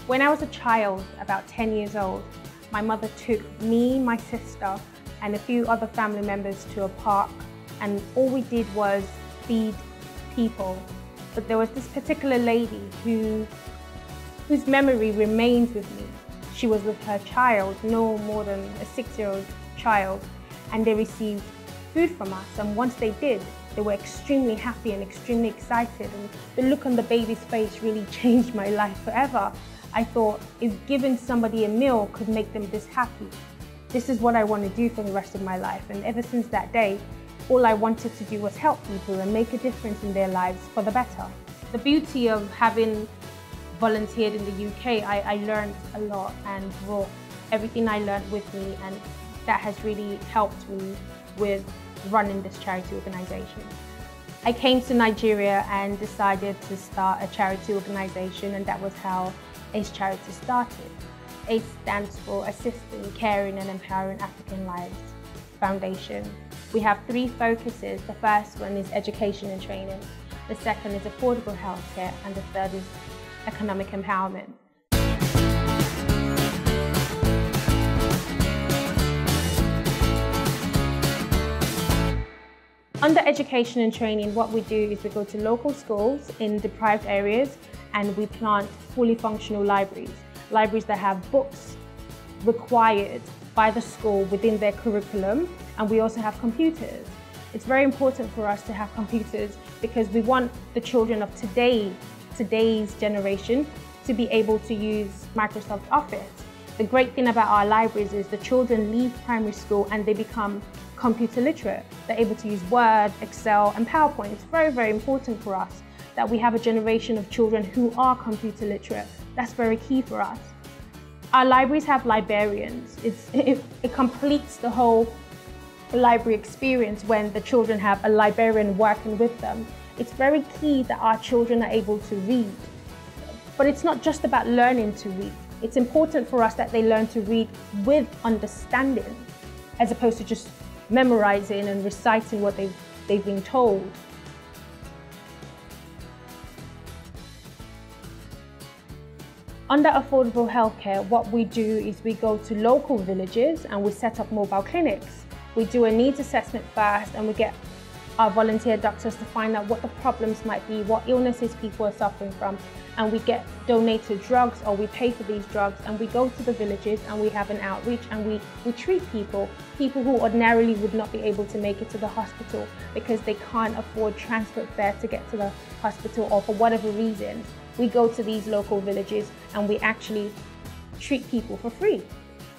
When I was a child, about 10 years old, my mother took me, my sister, and a few other family members to a park, and all we did was feed people. But there was this particular lady whose memory remains with me. She was with her child, no more than a 6-year-old child, and they received food from us. And once they did, they were extremely happy and extremely excited. And the look on the baby's face really changed my life forever. I thought, if giving somebody a meal could make them this happy, this is what I want to do for the rest of my life. And ever since that day, all I wanted to do was help people and make a difference in their lives for the better. The beauty of having volunteered in the UK, I learned a lot and brought everything I learned with me, and that has really helped me with running this charity organisation. I came to Nigeria and decided to start a charity organisation, and that was how ACE Charity started. ACE stands for Assisting, Caring and Empowering African Lives Foundation. We have 3 focuses. The first one is education and training, the second is affordable healthcare, and the third is economic empowerment. Under education and training, what we do is we go to local schools in deprived areas and we plant fully functional libraries. Libraries that have books required by the school within their curriculum, and we also have computers. It's very important for us to have computers because we want the children of today's generation to be able to use Microsoft Office. The great thing about our libraries is the children leave primary school and they become computer literate. They're able to use Word, Excel and PowerPoint. It's very, very important for us that we have a generation of children who are computer literate. That's very key for us. Our libraries have librarians. It completes the whole library experience when the children have a librarian working with them. It's very key that our children are able to read. But it's not just about learning to read. It's important for us that they learn to read with understanding, as opposed to just memorizing and reciting what they've been told. Under affordable healthcare, what we do is we go to local villages and we set up mobile clinics. We do a needs assessment first and we get our volunteer doctors to find out what the problems might be, what illnesses people are suffering from, and we get donated drugs or we pay for these drugs, and we go to the villages and we have an outreach and we treat people who ordinarily would not be able to make it to the hospital because they can't afford transport fare to get to the hospital or for whatever reason. We go to these local villages and we actually treat people for free.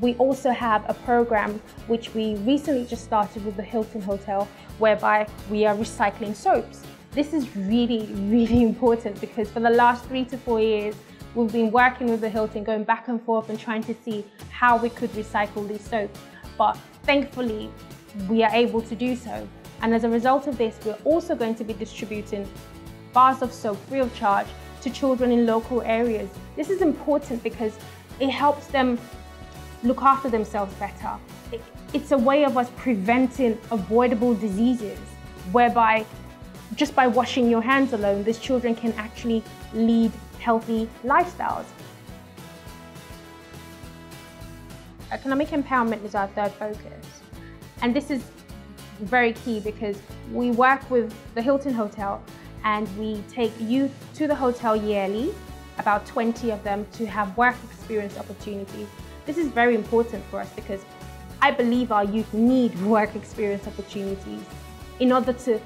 We also have a program which we recently just started with the Hilton Hotel, whereby we are recycling soaps. This is really, really important because for the last 3 to 4 years, we've been working with the Hilton, going back and forth and trying to see how we could recycle these soaps. But thankfully, we are able to do so. And as a result of this, we're also going to be distributing bars of soap free of charge to children in local areas. This is important because it helps them look after themselves better. It's a way of us preventing avoidable diseases, whereby just by washing your hands alone, these children can actually lead healthy lifestyles. Economic empowerment is our third focus. And this is very key because we work with the Hilton Hotel and we take youth to the hotel yearly, about 20 of them, to have work experience opportunities. This is very important for us because I believe our youth need work experience opportunities in order to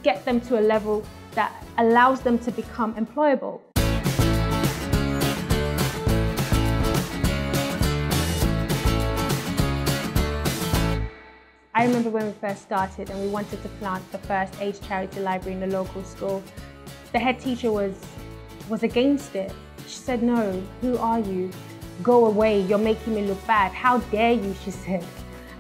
get them to a level that allows them to become employable. I remember when we first started and we wanted to plant the first ACE charity library in the local school. The head teacher was against it. She said, "No, who are you? Go away, you're making me look bad. How dare you," she said.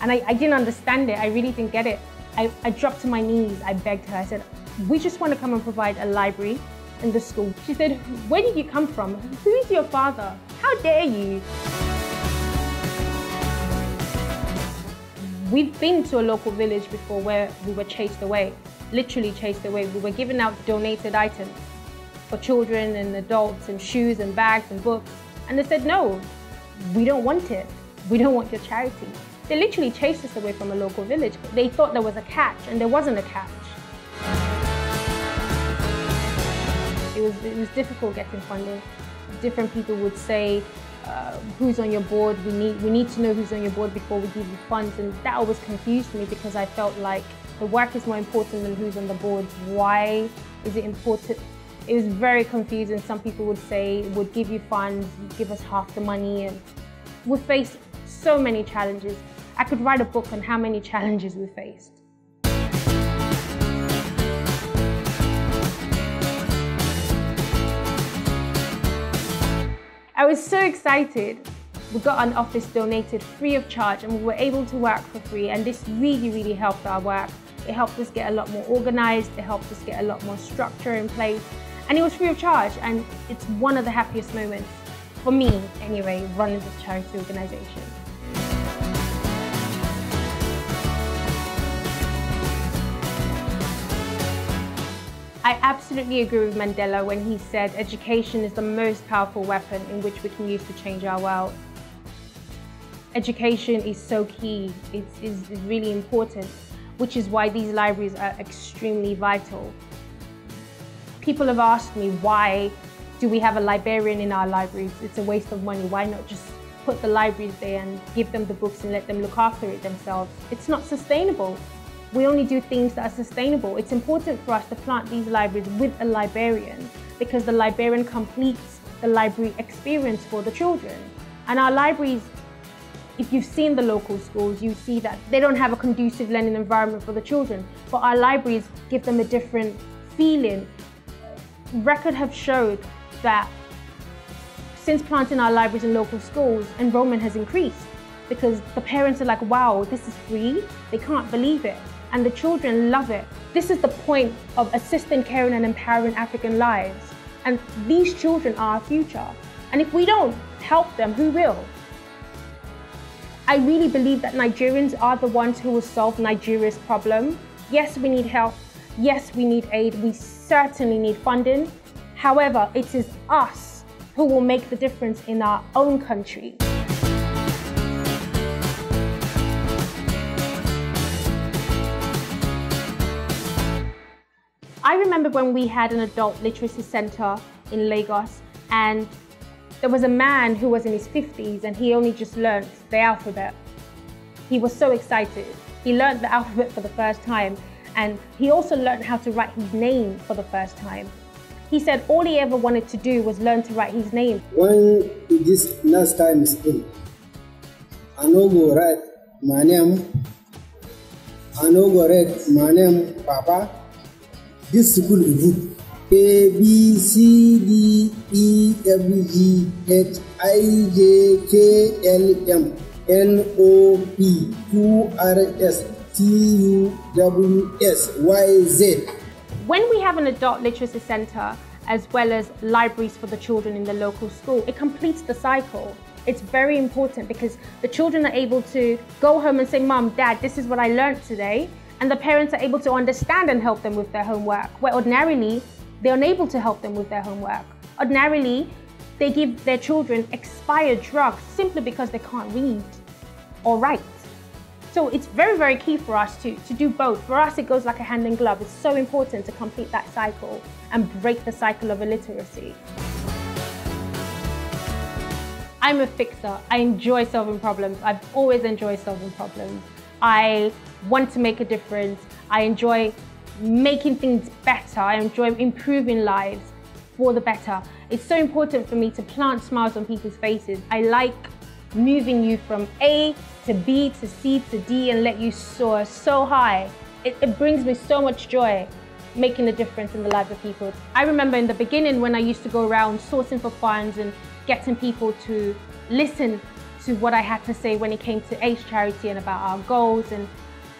And I didn't understand it, I really didn't get it. I dropped to my knees, I begged her, I said, "We just want to come and provide a library in the school." She said, "Where did you come from? Who is your father? How dare you?" We've been to a local village before where we were chased away, literally chased away. We were giving out donated items for children and adults and shoes and bags and books. And they said, no, we don't want it. We don't want your charity. They literally chased us away from a local village. They thought there was a catch, and there wasn't a catch. It was difficult getting funding. Different people would say, who's on your board? We need to know who's on your board before we give you funds. And that always confused me, because I felt like the work is more important than who's on the board. Why is it important? It was very confusing. Some people would say, would give you funds, give us half the money. And we faced so many challenges. I could write a book on how many challenges we faced. I was so excited. We got an office donated free of charge, and we were able to work for free, and this really helped our work. It helped us get a lot more organized, it helped us get a lot more structure in place, and it was free of charge, and it's one of the happiest moments, for me anyway, running this charity organization. I absolutely agree with Mandela when he said education is the most powerful weapon in which we can use to change our world. Education is so key, it's really important, which is why these libraries are extremely vital. People have asked me, why do we have a librarian in our libraries? It's a waste of money. Why not just put the libraries there and give them the books and let them look after it themselves? It's not sustainable. We only do things that are sustainable. It's important for us to plant these libraries with a librarian, because the librarian completes the library experience for the children. And our libraries, if you've seen the local schools, you see that they don't have a conducive learning environment for the children, but our libraries give them a different feeling. Records have showed that since planting our libraries in local schools, enrollment has increased, because the parents are like, wow, this is free, they can't believe it. And the children love it. This is the point of assisting, caring and empowering African lives. And these children are our future. And if we don't help them, who will? I really believe that Nigerians are the ones who will solve Nigeria's problem. Yes, we need help. Yes, we need aid. We certainly need funding. However, it is us who will make the difference in our own country. I remember when we had an adult literacy center in Lagos, and there was a man who was in his 50s and he only just learned the alphabet. He was so excited. He learned the alphabet for the first time, and he also learned how to write his name for the first time. He said all he ever wanted to do was learn to write his name. When this last time is in, I no go write my name. I no go write my name, Papa. This school is good. A, B, C, D, E, F, G, H, I, J, K, L, M, N, O, P, Q, R, S, T, U, W, S, Y, Z. When we have an adult literacy center, as well as libraries for the children in the local school, it completes the cycle. It's very important, because the children are able to go home and say, Mom, Dad, this is what I learned today. And the parents are able to understand and help them with their homework, where ordinarily they're unable to help them with their homework. Ordinarily, they give their children expired drugs simply because they can't read or write. So it's very key for us to do both. For us, it goes like a hand in glove. It's so important to complete that cycle and break the cycle of illiteracy. I'm a fixer. I enjoy solving problems. I've always enjoyed solving problems. I want to make a difference. I enjoy making things better. I enjoy improving lives for the better. It's so important for me to plant smiles on people's faces. I like moving you from A to B to C to D and let you soar so high. It brings me so much joy, making a difference in the lives of people. I remember in the beginning when I used to go around sourcing for funds and getting people to listen to what I had to say when it came to AIDS charity and about our goals. And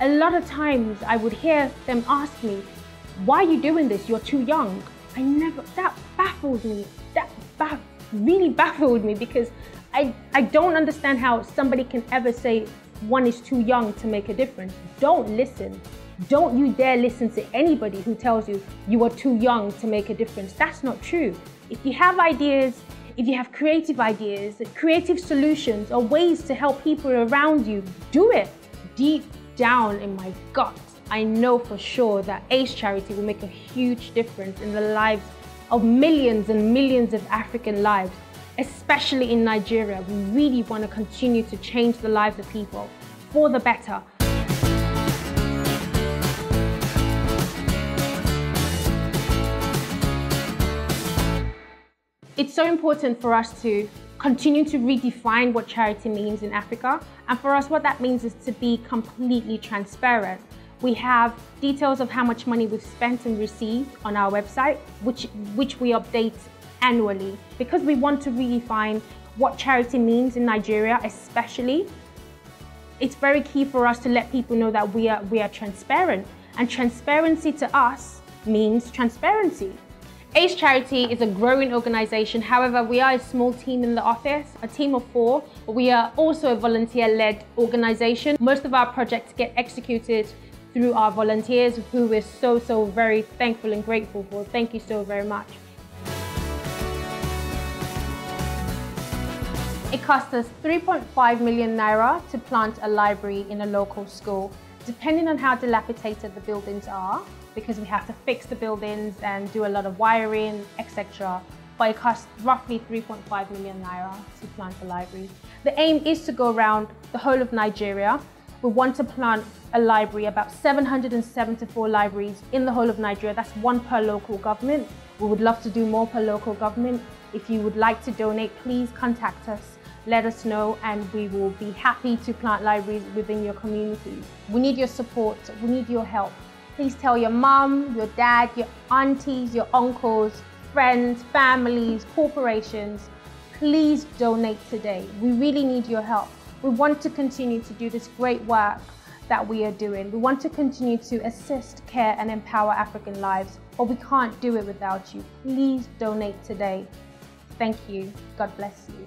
a lot of times I would hear them ask me, why are you doing this? You're too young. That baffled me. That really baffled me, because I don't understand how somebody can ever say one is too young to make a difference. Don't listen. Don't you dare listen to anybody who tells you you are too young to make a difference. That's not true. If you have ideas, If you have creative ideas, creative solutions, or ways to help people around you, do it. Deep down in my gut, I know for sure that ACE Charity will make a huge difference in the lives of millions and millions of African lives, especially in Nigeria. We really want to continue to change the lives of people for the better. It's so important for us to continue to redefine what charity means in Africa. And for us, what that means is to be completely transparent. We have details of how much money we've spent and received on our website, which we update annually, because we want to redefine what charity means in Nigeria, especially. It's very key for us to let people know that we are transparent, and transparency to us means transparency. ACE Charity is a growing organization. However, we are a small team in the office, a team of 4, but we are also a volunteer-led organization. Most of our projects get executed through our volunteers, who we're so very thankful and grateful for. Thank you so very much. It cost us 3.5 million naira to plant a library in a local school, depending on how dilapidated the buildings are, because we have to fix the buildings and do a lot of wiring, etc. But it costs roughly 3.5 million naira to plant a library. The aim is to go around the whole of Nigeria. We want to plant a library, about 774 libraries in the whole of Nigeria. That's 1 per local government. We would love to do more per local government. If you would like to donate, please contact us. Let us know, and we will be happy to plant libraries within your communities. We need your support. We need your help. Please tell your mum, your dad, your aunties, your uncles, friends, families, corporations. Please donate today. We really need your help. We want to continue to do this great work that we are doing. We want to continue to assist, care, and empower African lives, but we can't do it without you. Please donate today. Thank you. God bless you.